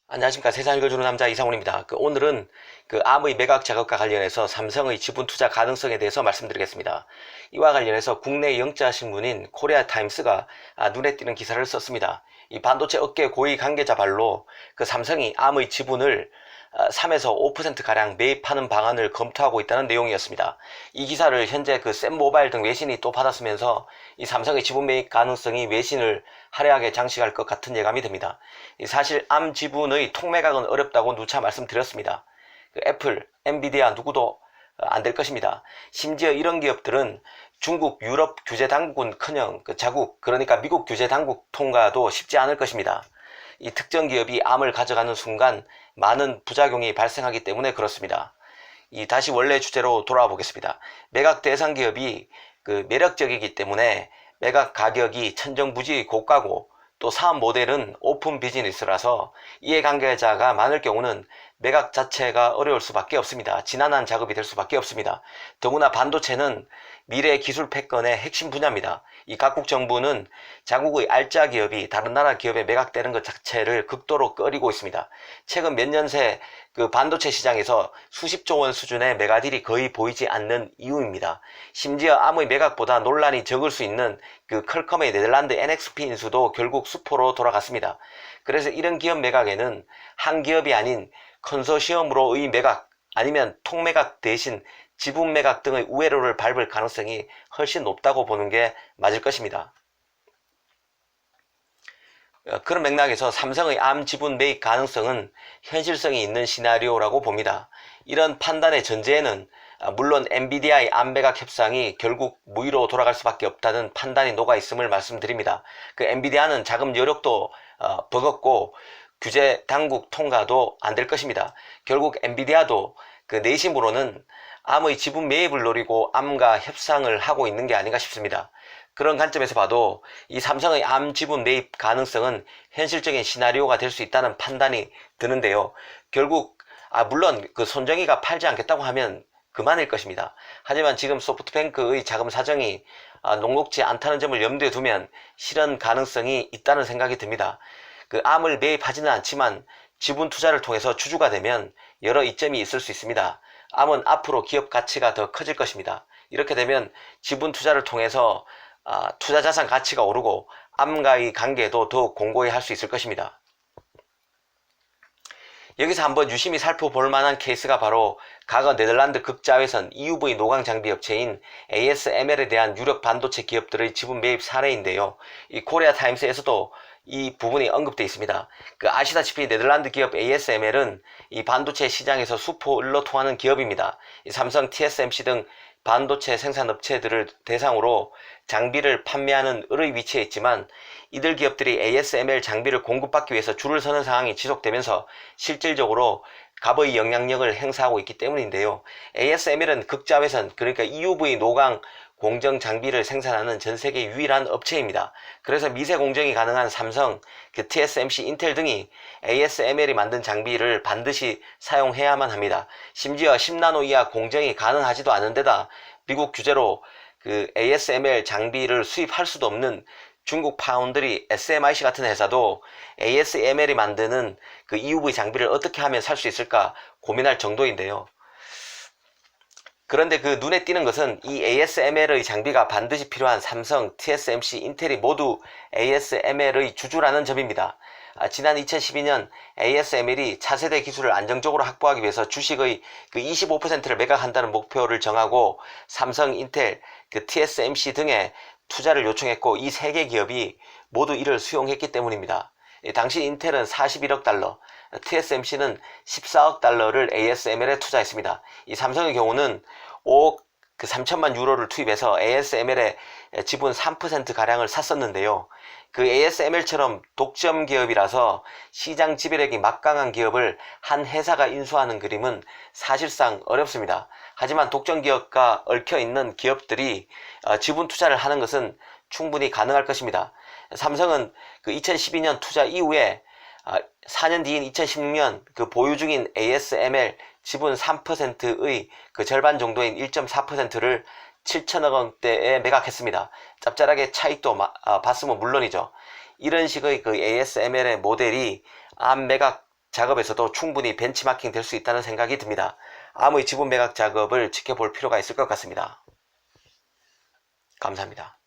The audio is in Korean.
안녕하십니까. 세상 읽어주는 남자 이상훈입니다. 오늘은 암의 매각 작업과 관련해서 삼성의 지분 투자 가능성에 대해서 말씀드리겠습니다. 이와 관련해서 국내 영자 신문인 코리아타임스가 눈에 띄는 기사를 썼습니다. 이 반도체 업계 고위 관계자 발로 삼성이 암의 지분을 3에서 5%가량 매입하는 방안을 검토하고 있다는 내용이었습니다. 이 기사를 현재 샘모바일 등 외신이 또 받았으면서 이 삼성의 지분 매입 가능성이 외신을 화려하게 장식할 것 같은 예감이 듭니다. 사실 암 지분의 통매각은 어렵다고 누차 말씀드렸습니다. 애플, 엔비디아 누구도 안 될 것입니다. 심지어 이런 기업들은 중국, 유럽 규제 당국은커녕 자국, 그러니까 미국 규제 당국 통과도 쉽지 않을 것입니다. 이 특정 기업이 암을 가져가는 순간 많은 부작용이 발생하기 때문에 그렇습니다. 다시 원래 주제로 돌아와 보겠습니다. 매각 대상 기업이 매력적이기 때문에 매각 가격이 천정부지 고가고 또 사업 모델은 오픈 비즈니스라서 이해관계자가 많을 경우는 매각 자체가 어려울 수밖에 없습니다. 지난한 작업이 될 수밖에 없습니다. 더구나 반도체는 미래 기술 패권의 핵심 분야입니다. 이 각국 정부는 자국의 알짜 기업이 다른 나라 기업에 매각되는 것 자체를 극도로 꺼리고 있습니다. 최근 몇 년 새 반도체 시장에서 수십조 원 수준의 매각딜이 거의 보이지 않는 이유입니다. 심지어 암의 매각보다 논란이 적을 수 있는 퀄컴의 네덜란드 NXP 인수도 결국 수포로 돌아갔습니다. 그래서 이런 기업 매각에는 한 기업이 아닌 컨소시엄으로의 매각 아니면 통매각 대신 지분 매각 등의 우회로를 밟을 가능성이 훨씬 높다고 보는 게 맞을 것입니다. 그런 맥락에서 삼성의 암 지분 매입 가능성은 현실성이 있는 시나리오라고 봅니다. 이런 판단의 전제에는 물론 엔비디아의 암 매각 협상이 결국 무의로 돌아갈 수밖에 없다는 판단이 녹아 있음을 말씀드립니다. 엔비디아는 자금 여력도 버겁고 규제 당국 통과도 안 될 것입니다. 결국 엔비디아도 내심으로는 암의 지분 매입을 노리고 암과 협상을 하고 있는 게 아닌가 싶습니다. 그런 관점에서 봐도 이 삼성의 암 지분 매입 가능성은 현실적인 시나리오가 될 수 있다는 판단이 드는데요. 결국 물론 손정희가 팔지 않겠다고 하면 그만일 것입니다. 하지만 지금 소프트뱅크의 자금 사정이 녹록지 않다는 점을 염두에 두면 실현 가능성이 있다는 생각이 듭니다. 암을 매입하지는 않지만 지분 투자를 통해서 주주가 되면 여러 이점이 있을 수 있습니다. 암은 앞으로 기업 가치가 더 커질 것입니다. 이렇게 되면 지분 투자를 통해서 투자 자산 가치가 오르고 암과의 관계도 더욱 공고히 할 수 있을 것입니다. 여기서 한번 유심히 살펴볼 만한 케이스가 바로 과거 네덜란드 극자외선 EUV 노광 장비 업체인 ASML에 대한 유력 반도체 기업들의 지분 매입 사례인데요. 이 코리아 타임스에서도 이 부분이 언급되어 있습니다. 아시다시피 네덜란드 기업 ASML은 이 반도체 시장에서 수포을로 통하는 기업입니다. 이 삼성, TSMC 등 반도체 생산업체들을 대상으로 장비를 판매하는 을의 위치에 있지만 이들 기업들이 ASML 장비를 공급받기 위해서 줄을 서는 상황이 지속되면서 실질적으로 갑의 영향력을 행사하고 있기 때문인데요. ASML은 극자외선 그러니까 EUV 노광 공정 장비를 생산하는 전세계 유일한 업체입니다. 그래서 미세 공정이 가능한 삼성, TSMC, 인텔 등이 ASML이 만든 장비를 반드시 사용해야만 합니다. 심지어 10나노 이하 공정이 가능하지도 않은 데다 미국 규제로 ASML 장비를 수입할 수도 없는 중국 파운드리 SMIC 같은 회사도 ASML이 만드는 EUV 장비를 어떻게 하면 살 수 있을까 고민할 정도인데요. 그런데 눈에 띄는 것은 이 ASML의 장비가 반드시 필요한 삼성, TSMC, 인텔이 모두 ASML의 주주라는 점입니다. 지난 2012년 ASML이 차세대 기술을 안정적으로 확보하기 위해서 주식의 25%를 매각한다는 목표를 정하고 삼성, 인텔, TSMC 등의 투자를 요청했고 이 세 개 기업이 모두 이를 수용했기 때문입니다. 당시 인텔은 41억 달러, TSMC는 14억 달러를 ASML에 투자했습니다. 이 삼성의 경우는 5억 3천만 유로를 투입해서 ASML의 지분 3%가량을 샀었는데요. ASML처럼 독점 기업이라서 시장 지배력이 막강한 기업을 한 회사가 인수하는 그림은 사실상 어렵습니다. 하지만 독점 기업과 얽혀있는 기업들이 지분 투자를 하는 것은 충분히 가능할 것입니다. 삼성은 2012년 투자 이후에 4년 뒤인 2016년 보유 중인 ASML 지분 3%의 절반 정도인 1.4%를 7천억 원대에 매각했습니다. 짭짤하게 차익도 봤으면 물론이죠. 이런 식의 ASML의 모델이 암 매각 작업에서도 충분히 벤치마킹 될 수 있다는 생각이 듭니다. 암의 지분 매각 작업을 지켜볼 필요가 있을 것 같습니다. 감사합니다.